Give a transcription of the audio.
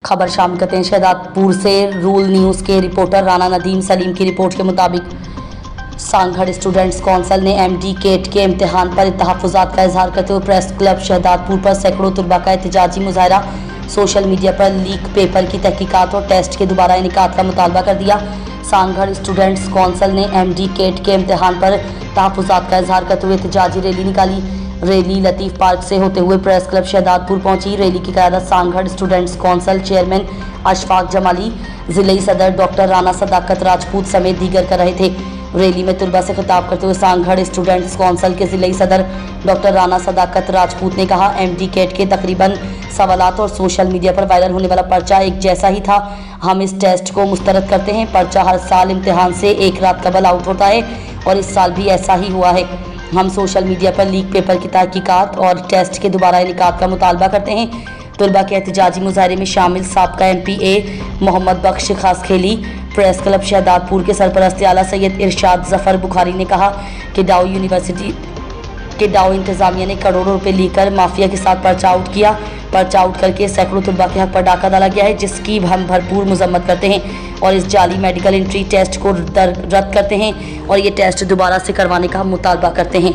खबर शामिल करते हैं शहदादपुर से। रूल न्यूज़ के रिपोर्टर राना नदीम सलीम की रिपोर्ट के मुताबिक सांगढ़ स्टूडेंट्स कौंसिल ने एमडी केट के इम्तिहान पर तहफ़्फ़ुज़ात का इजहार करते हुए प्रेस क्लब शहदादपुर पर सैकड़ों तलबा का एहतजाजी मुजाहरा, सोशल मीडिया पर लीक पेपर की तहकीकात और टेस्ट के दोबारा इनेकाद का मुतालबा कर दिया। सांगढ़ स्टूडेंट्स कौंसिल ने एमडी केट के इम्तिहान पर तहफ़्फ़ुज़ात का इजहार करते हुए एहतजाजी रैली निकाली। रैली लतीफ़ पार्क से होते हुए प्रेस क्लब शहदादपुर पहुंची। रैली की क़यादत Sanghar students council chairman Ashfaq Jamali, ज़िले सदर डॉक्टर राना सदाकत राजपूत समेत दीगर कर रहे थे। रैली में तलबा से खिताब करते हुए सांगढ़ स्टूडेंट्स कौंसिल के ज़िले सदर डॉक्टर राना सदाकत राजपूत ने कहा, एमडी केट के तकरीबन सवालात और सोशल मीडिया पर वायरल होने वाला पर्चा एक जैसा ही था। हम इस टेस्ट को मुस्तरद करते हैं। पर्चा हर साल इम्तिहान से एक रात कबल आउट होता है और इस साल भी ऐसा ही हुआ है। हम सोशल मीडिया पर लीक पेपर की तहकीकात और टेस्ट के दोबारा इनेकाद का मुतालबा करते हैं। तलबा के एहतजाजी मुजाहरे में शामिल साबका MPA मोहम्मद बख्श खासखेली, प्रेस क्लब शहदादपुर के सरपरस्त आला सैयद इरशाद जफर बुखारी ने कहा कि डाउ यूनिवर्सिटी के डाउ इंतजामिया ने करोड़ों रुपए लेकर माफिया के साथ पर्चा आउट किया। पर्चा आउट करके सैकड़ों तलबा के हक पर डाका डाला गया है, जिसकी हम भरपूर मजम्मत करते हैं और इस जाली मेडिकल एंट्री टेस्ट को रद्द करते हैं और ये टेस्ट दोबारा से करवाने का मुतालबा करते हैं।